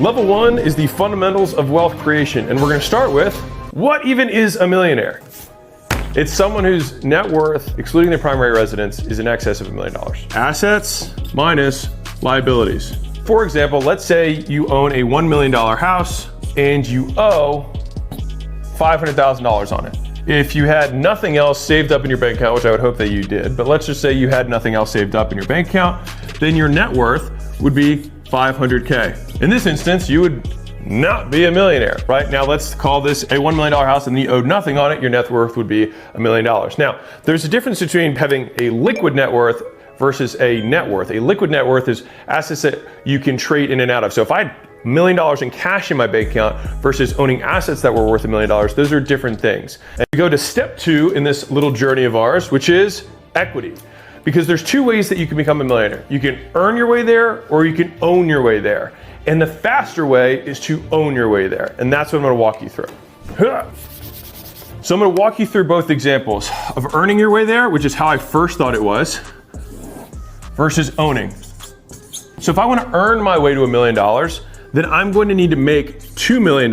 Level 1 is the fundamentals of wealth creation, and we're going to start with, what even is a millionaire? It's someone whose net worth, excluding their primary residence, is in excess of $1 million. Assets minus liabilities. For example, let's say you own a $1 million house and you owe $500,000 on it. If you had nothing else saved up in your bank account, which I would hope that you did, but let's just say you had nothing else saved up in your bank account, then your net worth would be $500K. In this instance, you would not be a millionaire, right? Now let's call this a $1 million house and you owed nothing on it, your net worth would be $1 million. Now, there's a difference between having a liquid net worth versus a net worth. A liquid net worth is assets that you can trade in and out of. So if I had $1 million in cash in my bank account versus owning assets that were worth $1 million, those are different things. And we go to step 2 in this little journey of ours, which is equity. Because there's 2 ways that you can become a millionaire. You can earn your way there or you can own your way there. And the faster way is to own your way there. And that's what I'm gonna walk you through. So I'm gonna walk you through both examples of earning your way there, which is how I first thought it was, versus owning. So if I wanna earn my way to $1 million, then I'm going to need to make $2 million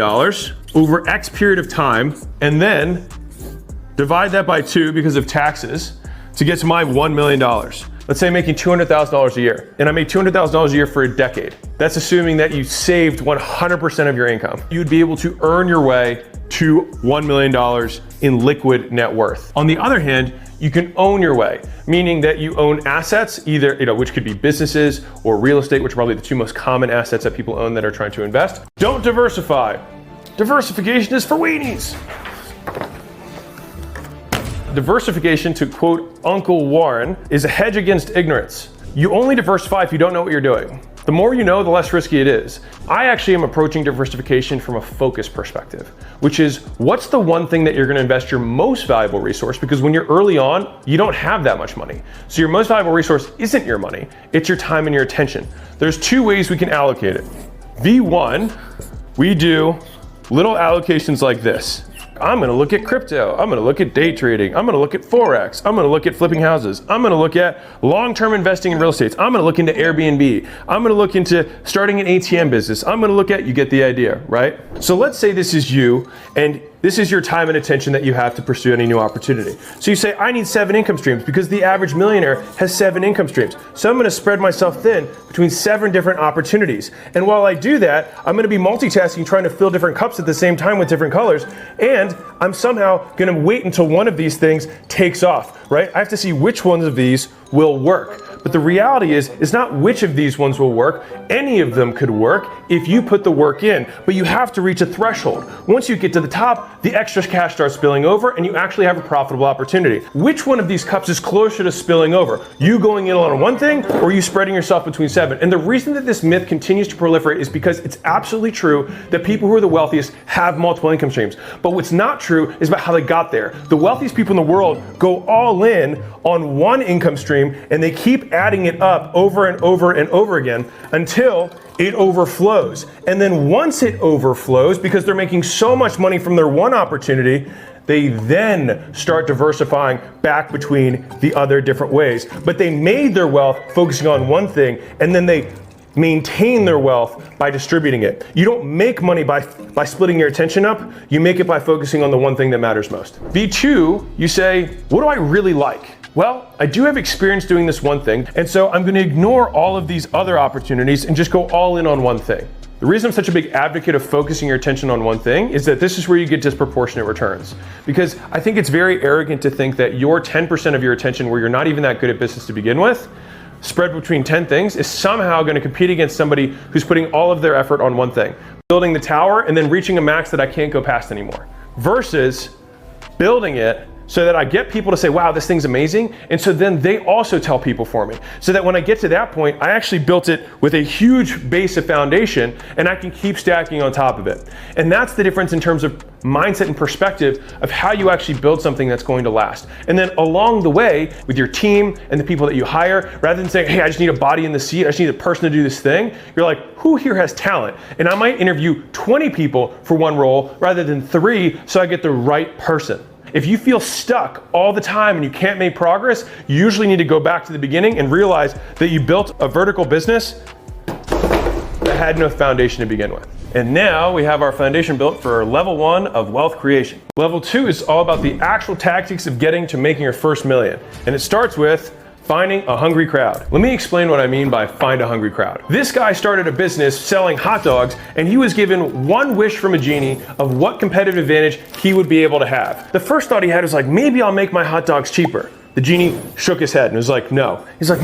over X period of time, and then divide that by 2 because of taxes to get to my $1 million. Let's say I'm making $200,000 a year, and I made $200,000 a year for a decade. That's assuming that you saved 100% of your income. You'd be able to earn your way to $1 million in liquid net worth. On the other hand, you can own your way, meaning that you own assets, either, which could be businesses or real estate, which are probably the 2 most common assets that people own that are trying to invest. Don't diversify. Diversification is for weenies. Diversification, to quote Uncle Warren, is a hedge against ignorance. You only diversify if you don't know what you're doing. The more you know, the less risky it is. I actually am approaching diversification from a focus perspective, which is what's the one thing that you're going to invest your most valuable resource? Because when you're early on, you don't have that much money. So your most valuable resource isn't your money, it's your time and your attention. There's 2 ways we can allocate it. V1, we do little allocations like this. I'm gonna look at crypto, I'm gonna look at day trading, I'm gonna look at Forex, I'm gonna look at flipping houses, I'm gonna look at long-term investing in real estate, I'm gonna look into Airbnb, I'm gonna look into starting an ATM business, I'm gonna look at, you get the idea, right? So let's say this is you, and this is your time and attention that you have to pursue any new opportunity. So you say, I need 7 income streams because the average millionaire has 7 income streams. So I'm gonna spread myself thin between 7 different opportunities. And while I do that, I'm gonna be multitasking, trying to fill different cups at the same time with different colors. And I'm somehow gonna wait until one of these things takes off, right? I have to see which ones of these will work. But the reality is, it's not which of these ones will work. Any of them could work if you put the work in, but you have to reach a threshold. Once you get to the top, the extra cash starts spilling over and you actually have a profitable opportunity. Which one of these cups is closer to spilling over? You going in on one thing or you spreading yourself between 7? And the reason that this myth continues to proliferate is because it's absolutely true that people who are the wealthiest have multiple income streams. But what's not true is about how they got there. The wealthiest people in the world go all in on one income stream and they keep adding it up over and over and over again until it overflows. And then once it overflows, because they're making so much money from their one opportunity, they then start diversifying back between the other different ways. But they made their wealth focusing on one thing, and then they maintain their wealth by distributing it. You don't make money by splitting your attention up, you make it by focusing on the one thing that matters most. V2, you say, what do I really like? Well, I do have experience doing this one thing, and so I'm going to ignore all of these other opportunities and just go all in on one thing. The reason I'm such a big advocate of focusing your attention on one thing is that this is where you get disproportionate returns. Because I think it's very arrogant to think that your 10% of your attention, where you're not even that good at business to begin with, spread between 10 things, is somehow going to compete against somebody who's putting all of their effort on one thing. Building the tower and then reaching a max that I can't go past anymore. Versus building it so that I get people to say, wow, this thing's amazing. And so then they also tell people for me. So that when I get to that point, I actually built it with a huge base of foundation and I can keep stacking on top of it. And that's the difference in terms of mindset and perspective of how you actually build something that's going to last. And then along the way, with your team and the people that you hire, rather than saying, hey, I just need a body in the seat, I just need a person to do this thing, you're like, who here has talent? And I might interview 20 people for one role rather than 3 so I get the right person. If you feel stuck all the time and you can't make progress, you usually need to go back to the beginning and realize that you built a vertical business that had no foundation to begin with. And now we have our foundation built for level 1 of wealth creation. Level 2 is all about the actual tactics of getting to making your first million. And it starts with finding a hungry crowd. Let me explain what I mean by find a hungry crowd. This guy started a business selling hot dogs, and he was given one wish from a genie of what competitive advantage he would be able to have. The first thought he had was like, maybe I'll make my hot dogs cheaper. The genie shook his head and was like, no. He's like,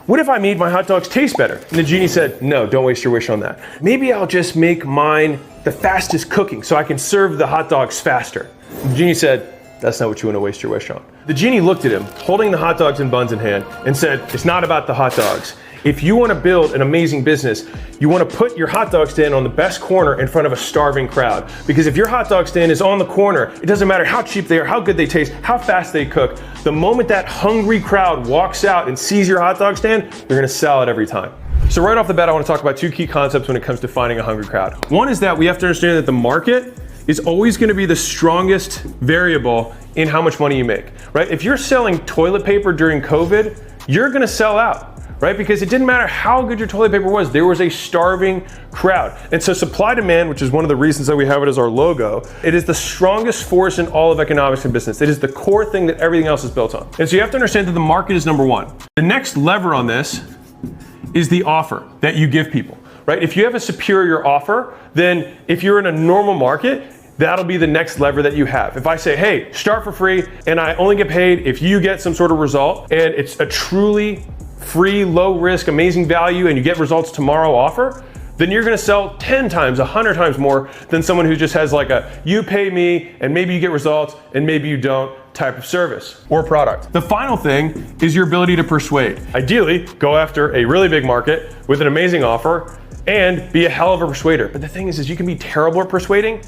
what if I made my hot dogs taste better? And the genie said, no, don't waste your wish on that. Maybe I'll just make mine the fastest cooking so I can serve the hot dogs faster. The genie said, that's not what you want to waste your wish on. The genie looked at him, holding the hot dogs and buns in hand, and said, it's not about the hot dogs. If you want to build an amazing business, you want to put your hot dog stand on the best corner in front of a starving crowd. Because if your hot dog stand is on the corner, it doesn't matter how cheap they are, how good they taste, how fast they cook. The moment that hungry crowd walks out and sees your hot dog stand, they're going to sell it every time. So right off the bat, I want to talk about two key concepts when it comes to finding a hungry crowd. One is that we have to understand that the market is always going to be the strongest variable in how much money you make, right? If you're selling toilet paper during COVID, you're going to sell out, right? Because it didn't matter how good your toilet paper was, there was a starving crowd. And so supply demand, which is one of the reasons that we have it as our logo, it is the strongest force in all of economics and business. It is the core thing that everything else is built on. And so you have to understand that the market is number one. The next lever on this is the offer that you give people, right? If you have a superior offer, then if you're in a normal market, that'll be the next lever that you have. If I say, hey, start for free, and I only get paid if you get some sort of result, and it's a truly free, low risk, amazing value, and you get results tomorrow offer, then you're gonna sell 10 times, 100 times more than someone who just has like a, you pay me, and maybe you get results, and maybe you don't type of service or product. The final thing is your ability to persuade. Ideally, go after a really big market with an amazing offer and be a hell of a persuader. But the thing is you can be terrible at persuading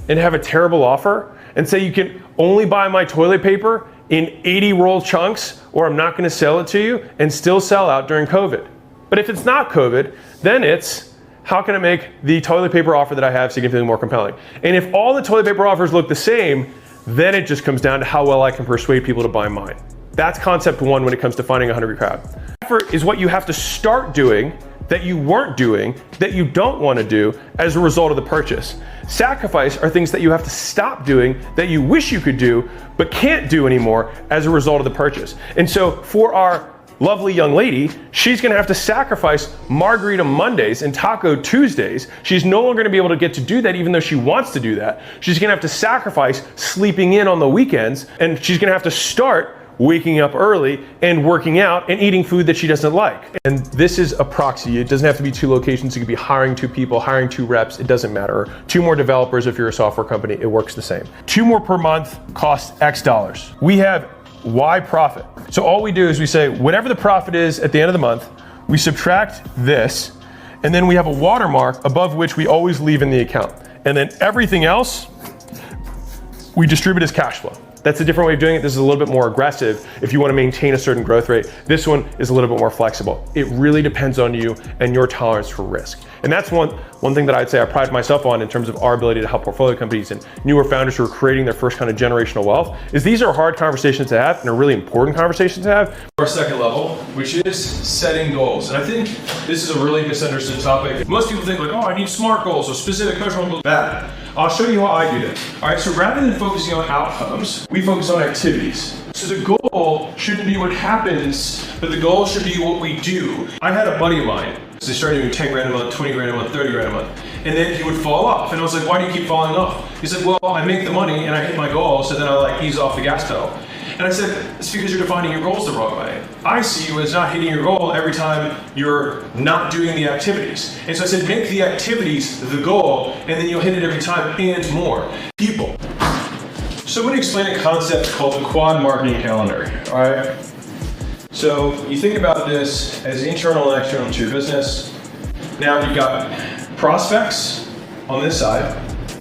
and have a terrible offer and say you can only buy my toilet paper in 80 roll chunks or I'm not gonna sell it to you and still sell out during COVID. But if it's not COVID, then it's how can I make the toilet paper offer that I have significantly more compelling? And if all the toilet paper offers look the same, then it just comes down to how well I can persuade people to buy mine. That's concept one when it comes to finding a hungry crowd. Effort is what you have to start doing that you weren't doing, that you don't want to do as a result of the purchase. Sacrifice are things that you have to stop doing that you wish you could do, but can't do anymore as a result of the purchase. And so for our lovely young lady, she's gonna have to sacrifice Margarita Mondays and Taco Tuesdays. She's no longer gonna be able to get to do that even though she wants to do that. She's gonna have to sacrifice sleeping in on the weekends, and she's gonna have to start waking up early and working out and eating food that she doesn't like. And this is a proxy. It doesn't have to be 2 locations. You could be hiring 2 people, hiring 2 reps. It doesn't matter. 2 more developers if you're a software company. It works the same. 2 more per month costs X dollars. We have Y profit. So all we do is we say whatever the profit is at the end of the month, we subtract this, and then we have a watermark above which we always leave in the account. And then everything else, we distribute as cash flow. That's a different way of doing it. This is a little bit more aggressive if you want to maintain a certain growth rate. This one is a little bit more flexible. It really depends on you and your tolerance for risk. And that's one thing that I'd say I pride myself on in terms of our ability to help portfolio companies and newer founders who are creating their first kind of generational wealth, is these are hard conversations to have and are really important conversations to have. Our second level, which is setting goals. And I think this is a really misunderstood topic. Most people think like, oh, I need SMART goals or specific measurable goals. Bad. I'll show you how I do that. All right, so rather than focusing on outcomes, we focus on activities. So the goal shouldn't be what happens, but the goal should be what we do. I had a buddy of mine. So they started doing 10 grand a month, 20 grand a month, 30 grand a month. And then he would fall off. And I was like, why do you keep falling off? He said, well, I make the money and I hit my goal, so then I like ease off the gas pedal. And I said, it's because you're defining your goals the wrong way. I see you as not hitting your goal every time you're not doing the activities. And so I said, make the activities the goal, and then you'll hit it every time and more. People. So I'm going to explain a concept called the quad marketing calendar. All right. So you think about this as internal and external to your business. Now you've got prospects on this side.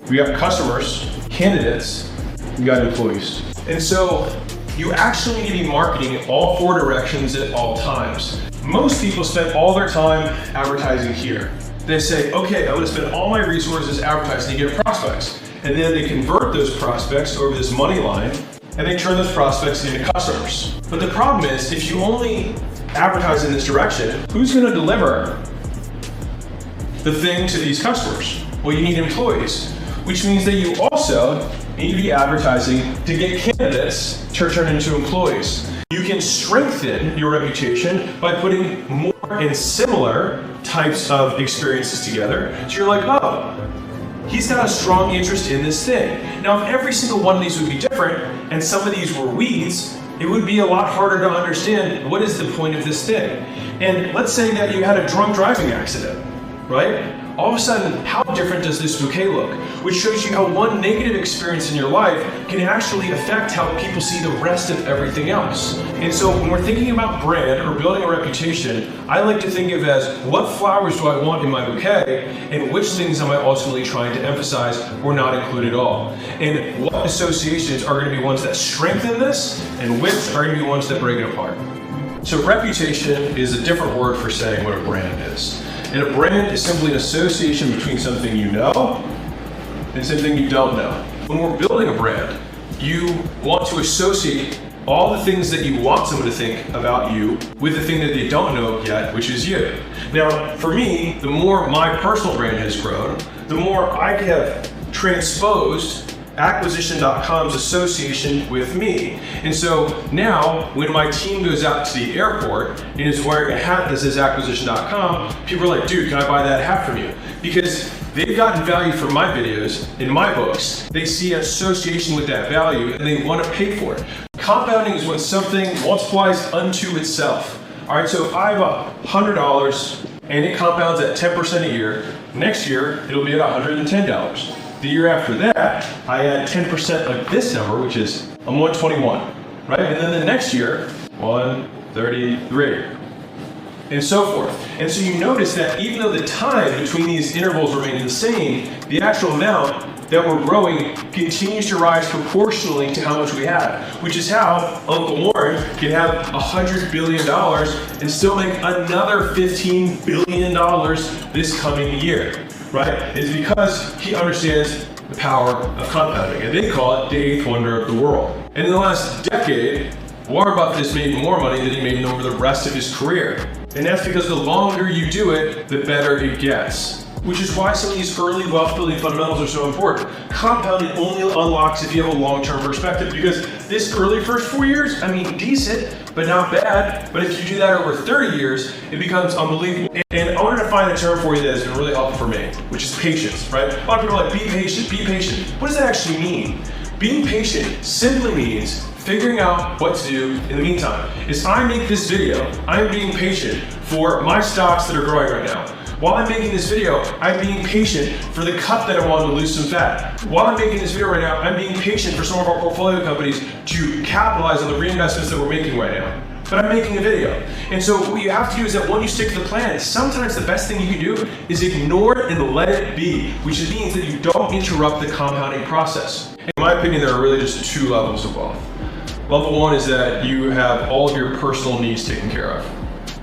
We got customers, candidates, you got employees. And so you actually need to be marketing in all 4 directions at all times. Most people spend all their time advertising here. They say, okay, I'm gonna spend all my resources advertising to get prospects. And then they convert those prospects over this money line, and they turn those prospects into customers. But the problem is, if you only advertise in this direction, who's gonna deliver the thing to these customers? Well, you need employees, which means that you also need to be advertising to get candidates to turn into employees. You can strengthen your reputation by putting more and similar types of experiences together. So you're like, oh, he's got a strong interest in this thing. Now, if every single one of these would be different, and some of these were weeds, it would be a lot harder to understand what is the point of this thing. And let's say that you had a drunk driving accident, right? All of a sudden, how different does this bouquet look? Which shows you how one negative experience in your life can actually affect how people see the rest of everything else. And so when we're thinking about brand or building a reputation, I like to think of it as what flowers do I want in my bouquet and which things am I ultimately trying to emphasize or not include at all. And what associations are going to be ones that strengthen this and which are going to be ones that break it apart. So reputation is a different word for saying what a brand is. And a brand is simply an association between something you know and something you don't know. When we're building a brand, you want to associate all the things that you want someone to think about you with the thing that they don't know yet, which is you. Now, for me, the more my personal brand has grown, the more I have transposed Acquisition.com's association with me. And so now when my team goes out to the airport and is wearing a hat that says Acquisition.com, people are like, dude, can I buy that hat from you? Because they've gotten value from my videos in my books. They see an association with that value and they want to pay for it. Compounding is when something multiplies unto itself. All right, so if I have $100 and it compounds at 10% a year, next year it'll be at $110. The year after that, I add 10% of this number, which is I'm 121, right? And then the next year, 133, and so forth. And so you notice that even though the time between these intervals remains the same, the actual amount that we're growing continues to rise proportionally to how much we have, which is how Uncle Warren can have $100 billion and still make another $15 billion this coming year. Right? It's because he understands the power of compounding, and they call it the eighth wonder of the world. And in the last decade, Warren Buffett has made more money than he made over the rest of his career. And that's because the longer you do it, the better it gets. Which is why some of these early wealth building fundamentals are so important. Compounding only unlocks if you have a long-term perspective, because this early first 4 years, I mean, decent, but not bad. But if you do that over 30 years, it becomes unbelievable. And I wanted to find a term for you that has been really helpful for me, which is patience, right? A lot of people are like, be patient, be patient. What does that actually mean? Being patient simply means figuring out what to do in the meantime. As I make this video, I'm being patient for my stocks that are growing right now. While I'm making this video, I'm being patient for the cup that I want to lose some fat. While I'm making this video right now, I'm being patient for some of our portfolio companies to capitalize on the reinvestments that we're making right now. But I'm making a video. And so what you have to do is that when you stick to the plan, sometimes the best thing you can do is ignore it and let it be, which means that you don't interrupt the compounding process. In my opinion, there are really just two levels of wealth. Level one is that you have all of your personal needs taken care of.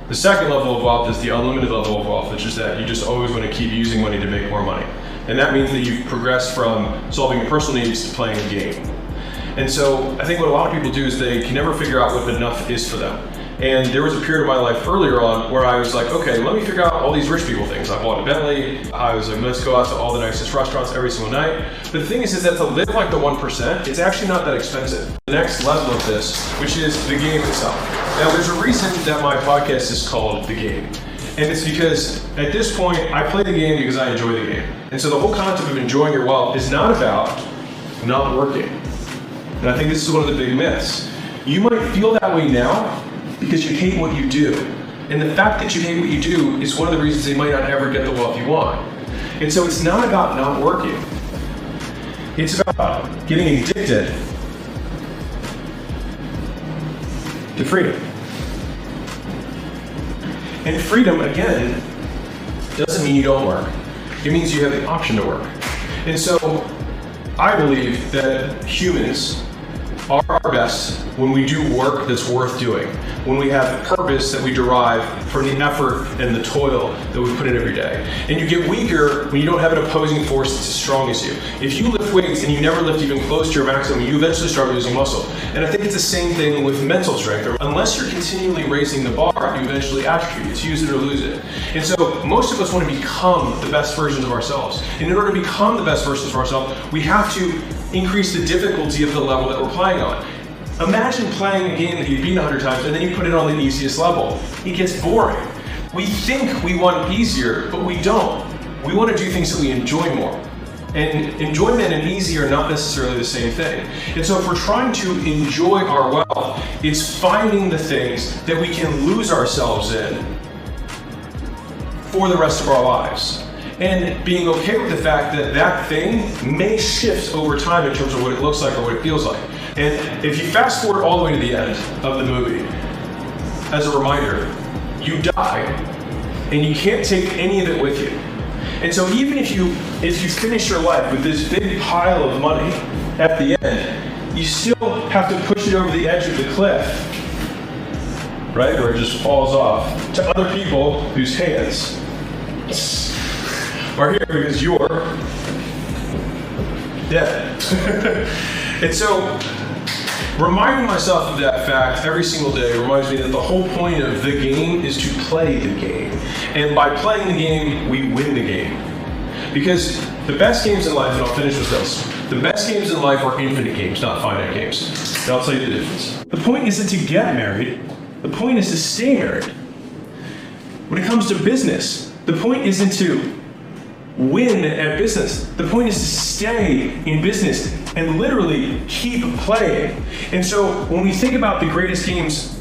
The second level of wealth is the unlimited level of wealth, which is that you just always want to keep using money to make more money. And that means that you've progressed from solving your personal needs to playing a game. And so I think what a lot of people do is they can never figure out what enough is for them. And there was a period of my life earlier on where I was like, okay, let me figure out all these rich people things. I bought a Bentley. I was like, let's go out to all the nicest restaurants every single night. But the thing is that to live like the 1%, it's actually not that expensive. The next level of this, which is the game itself. Now, there's a reason that my podcast is called The Game. And it's because at this point, I play the game because I enjoy the game. And so the whole concept of enjoying your wealth is not about not working. And I think this is one of the big myths. You might feel that way now because you hate what you do. And the fact that you hate what you do is one of the reasons you might not ever get the wealth you want. And so it's not about not working. It's about getting addicted to freedom. And freedom, again, doesn't mean you don't work. It means you have the option to work. And so I believe that humans are our best when we do work that's worth doing, when we have purpose that we derive from the effort and the toil that we put in every day. And you get weaker when you don't have an opposing force that's as strong as you. If you lift weights and you never lift even close to your maximum, you eventually start losing muscle. And I think it's the same thing with mental strength. Unless you're continually raising the bar, you eventually atrophy. It's use it or lose it. And so most of us want to become the best versions of ourselves. And in order to become the best versions of ourselves, we have to increase the difficulty of the level that we're playing on. Imagine playing a game that you've beaten 100 times and then you put it on the easiest level. It gets boring. We think we want easier, but we don't. We want to do things that we enjoy more. And enjoyment and easy are not necessarily the same thing. And so if we're trying to enjoy our wealth, it's finding the things that we can lose ourselves in for the rest of our lives. And being okay with the fact that that thing may shift over time in terms of what it looks like or what it feels like. And if you fast forward all the way to the end of the movie, as a reminder, you die and you can't take any of it with you. And so even if you finish your life with this big pile of money at the end, you still have to push it over the edge of the cliff, right? Or it just falls off to other people whose hands are here because you're dead. And so reminding myself of that fact every single day reminds me that the whole point of the game is to play the game. And by playing the game, we win the game. Because the best games in life, and I'll finish with this, the best games in life are infinite games, not finite games. And I'll tell you the difference. The point isn't to get married. The point is to stay married. When it comes to business, the point isn't to win at business. The point is to stay in business and literally keep playing. And so when we think about the greatest games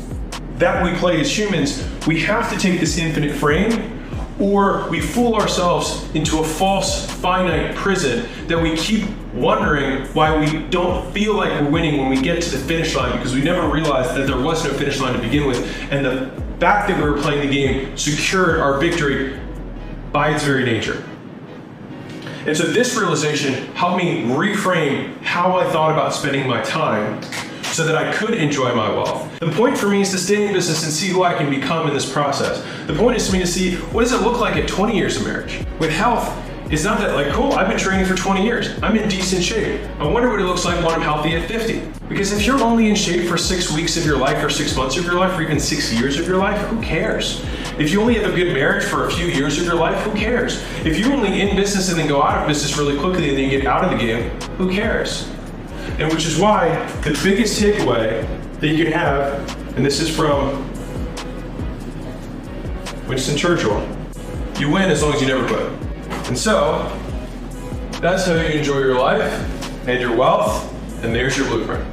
that we play as humans, we have to take this infinite frame, or we fool ourselves into a false finite prison that we keep wondering why we don't feel like we're winning when we get to the finish line, because we never realized that there was no finish line to begin with, and the fact that we were playing the game secured our victory by its very nature. And so this realization helped me reframe how I thought about spending my time so that I could enjoy my wealth. The point for me is to stay in business and see who I can become in this process. The point is for me to see, what does it look like at 20 years of marriage? With health, it's not that like, cool, I've been training for 20 years. I'm in decent shape. I wonder what it looks like when I'm healthy at 50. Because if you're only in shape for 6 weeks of your life or 6 months of your life or even 6 years of your life, who cares? If you only have a good marriage for a few years of your life, who cares? If you're only in business and then go out of business really quickly and then you get out of the game, who cares? And which is why the biggest takeaway that you can have, and this is from Winston Churchill, you win as long as you never quit. And so, that's how you enjoy your life and your wealth, and there's your blueprint.